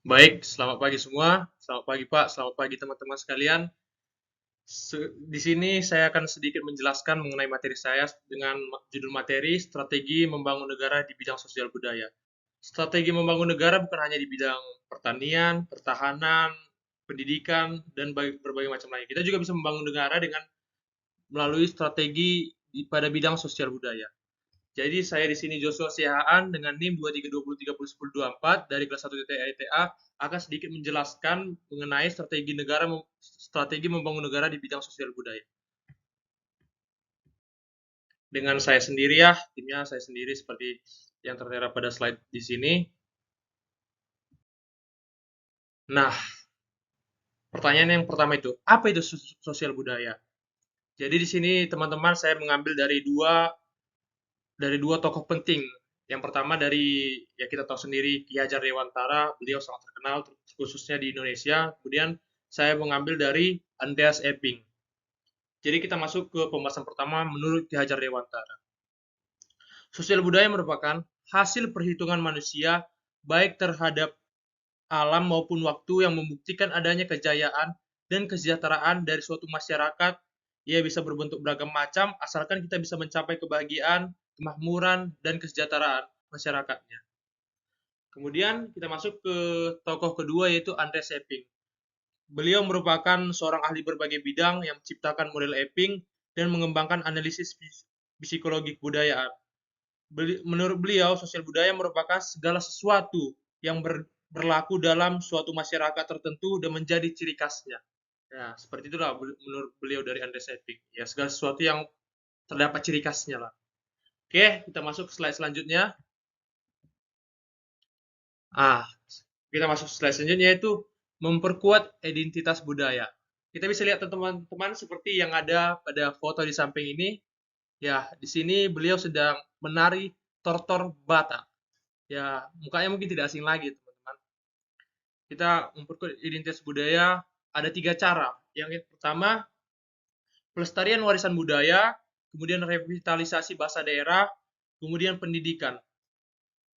Baik, selamat pagi semua. Selamat pagi Pak, selamat pagi teman-teman sekalian. Di sini saya akan sedikit menjelaskan mengenai materi saya dengan judul materi Strategi Membangun Negara di Bidang Sosial Budaya. Strategi membangun negara bukan hanya di bidang pertanian, pertahanan, pendidikan, dan berbagai macam lain. Kita juga bisa membangun negara dengan melalui strategi pada bidang sosial budaya. Jadi saya di sini Joshua Sihaan dengan NIM 2320301024 dari kelas 1 TITA akan sedikit menjelaskan mengenai strategi membangun negara di bidang sosial budaya. Dengan saya sendiri ya, timnya saya sendiri seperti yang tertera pada slide di sini. Nah, pertanyaan yang pertama itu, apa itu sosial budaya? Jadi di sini teman-teman saya mengambil dari dua tokoh penting. Yang pertama dari ya kita tahu sendiri Ki Hajar Dewantara, beliau sangat terkenal khususnya di Indonesia. Kemudian saya mengambil dari Andreas Epping. Jadi kita masuk ke pembahasan pertama menurut Ki Hajar Dewantara. Sosial budaya merupakan hasil perhitungan manusia baik terhadap alam maupun waktu yang membuktikan adanya kejayaan dan kesejahteraan dari suatu masyarakat. Ia bisa berbentuk beragam macam asalkan kita bisa mencapai kebahagiaan, kemakmuran, dan kesejahteraan masyarakatnya. Kemudian kita masuk ke tokoh kedua yaitu Andre Seping. Beliau merupakan seorang ahli berbagai bidang yang menciptakan model Epping dan mengembangkan analisis psikologi kebudayaan. Menurut beliau, sosial budaya merupakan segala sesuatu yang berlaku dalam suatu masyarakat tertentu dan menjadi ciri khasnya. Ya, seperti itulah menurut beliau dari Andre Seping. Ya, segala sesuatu yang terdapat ciri khasnya lah. Oke, kita masuk ke slide selanjutnya. Ah, kita masuk ke slide selanjutnya yaitu memperkuat identitas budaya. Kita bisa lihat teman-teman seperti yang ada pada foto di samping ini. Ya, di sini beliau sedang menari tortor Batak. Ya, mukanya mungkin tidak asing lagi, teman-teman. Kita memperkuat identitas budaya ada tiga cara. Yang pertama, pelestarian warisan budaya, kemudian revitalisasi bahasa daerah, kemudian pendidikan.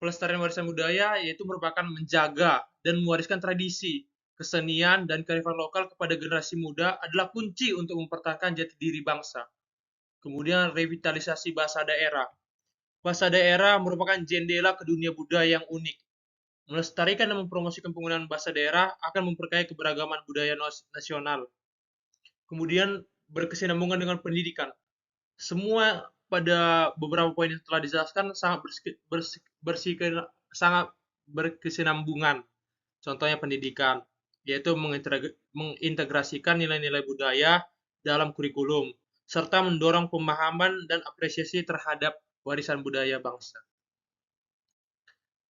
Pelestarian warisan budaya yaitu merupakan menjaga dan mewariskan tradisi, kesenian, dan kearifan lokal kepada generasi muda adalah kunci untuk mempertahankan jati diri bangsa. Kemudian revitalisasi bahasa daerah. Bahasa daerah merupakan jendela ke dunia budaya yang unik. Melestarikan dan mempromosikan penggunaan bahasa daerah akan memperkaya keberagaman budaya nasional. Kemudian berkesinambungan dengan pendidikan. Semua pada beberapa poin yang telah dijelaskan sangat berkesinambungan. Contohnya pendidikan, yaitu mengintegrasikan nilai-nilai budaya dalam kurikulum, serta mendorong pemahaman dan apresiasi terhadap warisan budaya bangsa.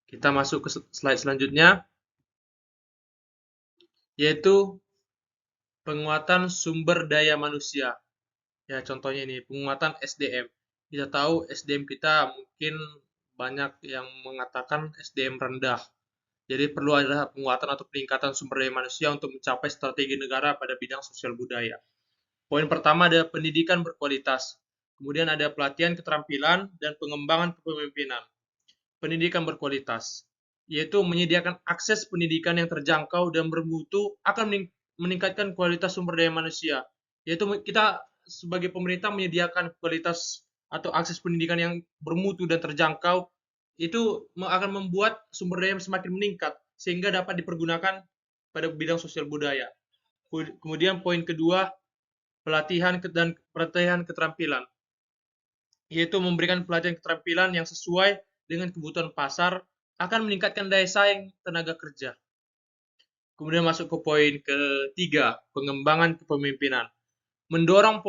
Kita masuk ke slide selanjutnya, yaitu penguatan sumber daya manusia. Ya, contohnya ini, penguatan SDM. Kita tahu SDM kita mungkin banyak yang mengatakan SDM rendah. Jadi perlu ada penguatan atau peningkatan sumber daya manusia untuk mencapai strategi negara pada bidang sosial budaya. Poin pertama ada pendidikan berkualitas. Kemudian ada pelatihan keterampilan dan pengembangan kepemimpinan. Pendidikan berkualitas, yaitu menyediakan akses pendidikan yang terjangkau dan bermutu akan meningkatkan kualitas sumber daya manusia. Yaitu kita sebagai pemerintah menyediakan kualitas atau akses pendidikan yang bermutu dan terjangkau, itu akan membuat sumber daya semakin meningkat sehingga dapat dipergunakan pada bidang sosial budaya. Kemudian poin kedua, pelatihan keterampilan, yaitu memberikan pelatihan keterampilan yang sesuai dengan kebutuhan pasar akan meningkatkan daya saing tenaga kerja. Kemudian masuk ke poin ketiga, pengembangan kepemimpinan. Mendorong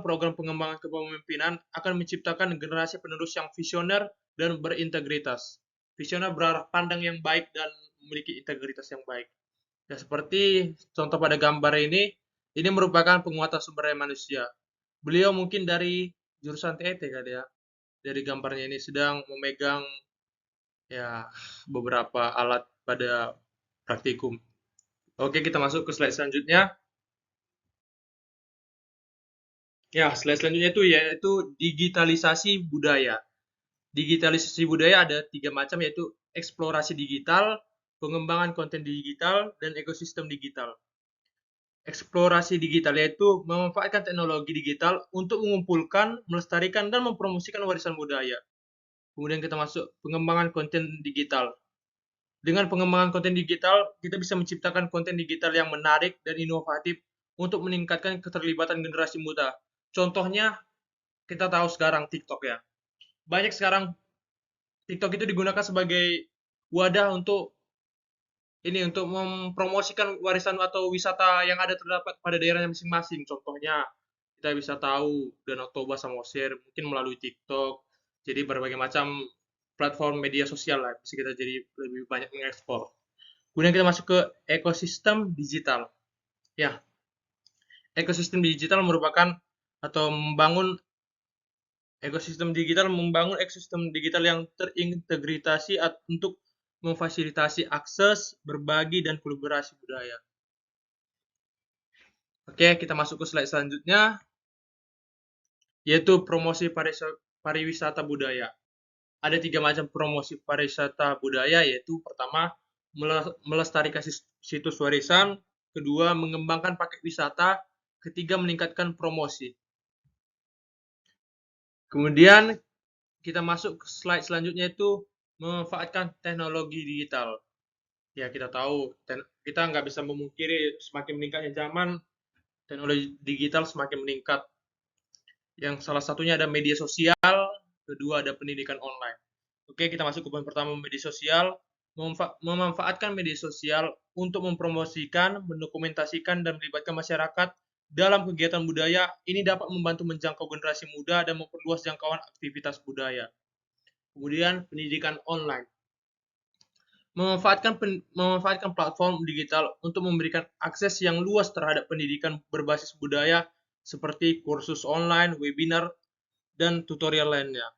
program pengembangan kepemimpinan akan menciptakan generasi penerus yang visioner dan berintegritas. Visioner berarah pandang yang baik dan memiliki integritas yang baik. Ya, seperti contoh pada gambar ini merupakan penguatan sumber daya manusia. Beliau mungkin dari jurusan TET kali ya. Dari gambarnya ini sedang memegang ya beberapa alat pada praktikum. Oke, kita masuk ke slide selanjutnya. Ya, slide selanjutnya itu yaitu digitalisasi budaya. Digitalisasi budaya ada tiga macam yaitu eksplorasi digital, pengembangan konten digital, dan ekosistem digital. Eksplorasi digital yaitu memanfaatkan teknologi digital untuk mengumpulkan, melestarikan, dan mempromosikan warisan budaya. Kemudian kita masuk pengembangan konten digital. Dengan pengembangan konten digital, kita bisa menciptakan konten digital yang menarik dan inovatif untuk meningkatkan keterlibatan generasi muda. Contohnya, kita tahu sekarang TikTok ya. Banyak sekarang TikTok itu digunakan sebagai wadah untuk mempromosikan warisan atau wisata yang ada terdapat pada daerahnya masing-masing. Contohnya, kita bisa tahu Danau Toba Samosir mungkin melalui TikTok. Jadi berbagai macam platform media sosial lah bisa kita jadi lebih banyak mengekspor. Kemudian kita masuk ke ekosistem digital. Ya, ekosistem digital merupakan atau membangun ekosistem digital yang terintegrasi untuk memfasilitasi akses, berbagi, dan kolaborasi budaya. Oke, kita masuk ke slide selanjutnya, yaitu promosi pariwisata budaya. Ada 3 macam promosi pariwisata budaya, yaitu pertama, melestarikan situs warisan, kedua, mengembangkan paket wisata, ketiga, meningkatkan promosi. Kemudian, kita masuk ke slide selanjutnya, yaitu memanfaatkan teknologi digital. Ya, kita tahu, kita nggak bisa memungkiri semakin meningkatnya zaman, teknologi digital semakin meningkat. Yang salah satunya ada media sosial, kedua ada pendidikan online. Oke, kita masuk ke poin pertama, media sosial. Memanfaatkan media sosial untuk mempromosikan, mendokumentasikan, dan melibatkan masyarakat dalam kegiatan budaya. Ini dapat membantu menjangkau generasi muda dan memperluas jangkauan aktivitas budaya. Kemudian, pendidikan online. Memanfaatkan platform digital untuk memberikan akses yang luas terhadap pendidikan berbasis budaya seperti kursus online, webinar, dan tutorial lainnya.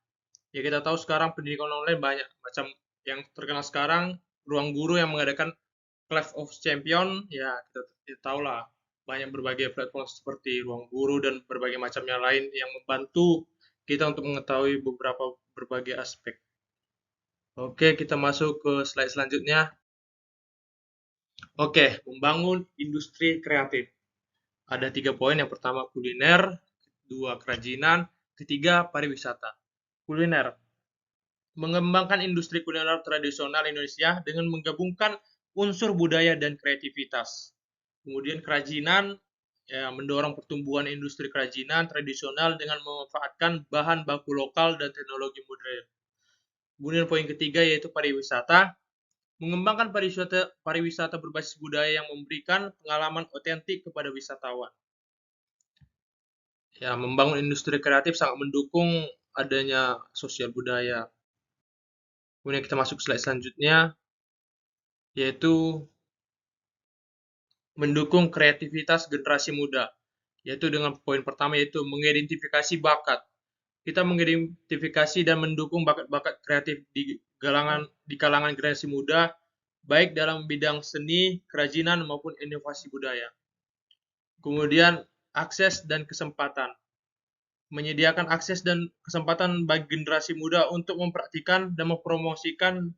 Ya, kita tahu sekarang pendidikan online banyak macam yang terkenal sekarang, Ruang Guru yang mengadakan Clash of Champion, ya kita tahu lah banyak berbagai platform seperti Ruang Guru dan berbagai macamnya lain yang membantu kita untuk mengetahui berbagai aspek. Oke, kita masuk ke slide selanjutnya. Oke, membangun industri kreatif. Ada 3 poin. Yang pertama kuliner, kedua kerajinan, ketiga pariwisata. Kuliner. Mengembangkan industri kuliner tradisional Indonesia dengan menggabungkan unsur budaya dan kreativitas. Kemudian kerajinan, ya, mendorong pertumbuhan industri kerajinan tradisional dengan memanfaatkan bahan baku lokal dan teknologi modern. Kemudian poin ketiga yaitu pariwisata. Mengembangkan pariwisata berbasis budaya yang memberikan pengalaman otentik kepada wisatawan. Ya, membangun industri kreatif sangat mendukung adanya sosial budaya. Kemudian kita masuk slide selanjutnya, yaitu mendukung kreativitas generasi muda. Yaitu dengan poin pertama yaitu mengidentifikasi bakat. Kita mengidentifikasi dan mendukung bakat-bakat kreatif di kalangan generasi muda, baik dalam bidang seni, kerajinan, maupun inovasi budaya. Kemudian, akses dan kesempatan. Menyediakan akses dan kesempatan bagi generasi muda untuk mempraktikkan dan mempromosikan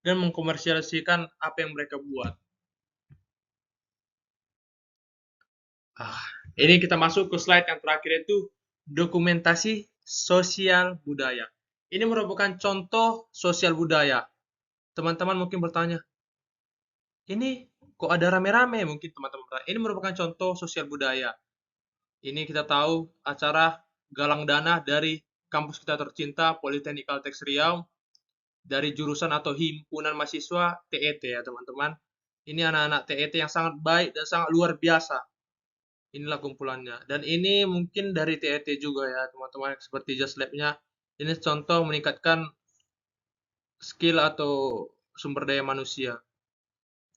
dan mengkomersialisikan apa yang mereka buat. Ini kita masuk ke slide yang terakhir, yaitu dokumentasi sosial budaya. Ini merupakan contoh sosial budaya. Teman-teman mungkin bertanya, ini kok ada rame-rame? Mungkin teman-teman bertanya. Ini merupakan contoh sosial budaya. Ini kita tahu acara galang dana dari kampus kita tercinta, Politeknik Kalteks Riau, dari jurusan atau himpunan mahasiswa TET ya teman-teman. Ini anak-anak TET yang sangat baik dan sangat luar biasa. Inilah kumpulannya. Dan ini mungkin dari TET juga ya teman-teman, seperti Just Lab-nya. Ini contoh meningkatkan skill atau sumber daya manusia.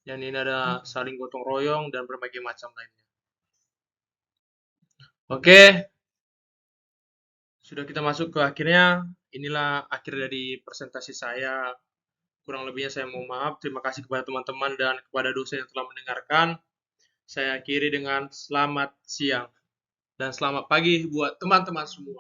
Dan ini ada saling gotong royong dan berbagai macam lainnya. Oke, sudah kita masuk ke akhirnya. Inilah akhir dari presentasi saya. Kurang lebihnya saya mohon maaf. Terima kasih kepada teman-teman dan kepada dosen yang telah mendengarkan. Saya akhiri dengan selamat siang dan selamat pagi buat teman-teman semua.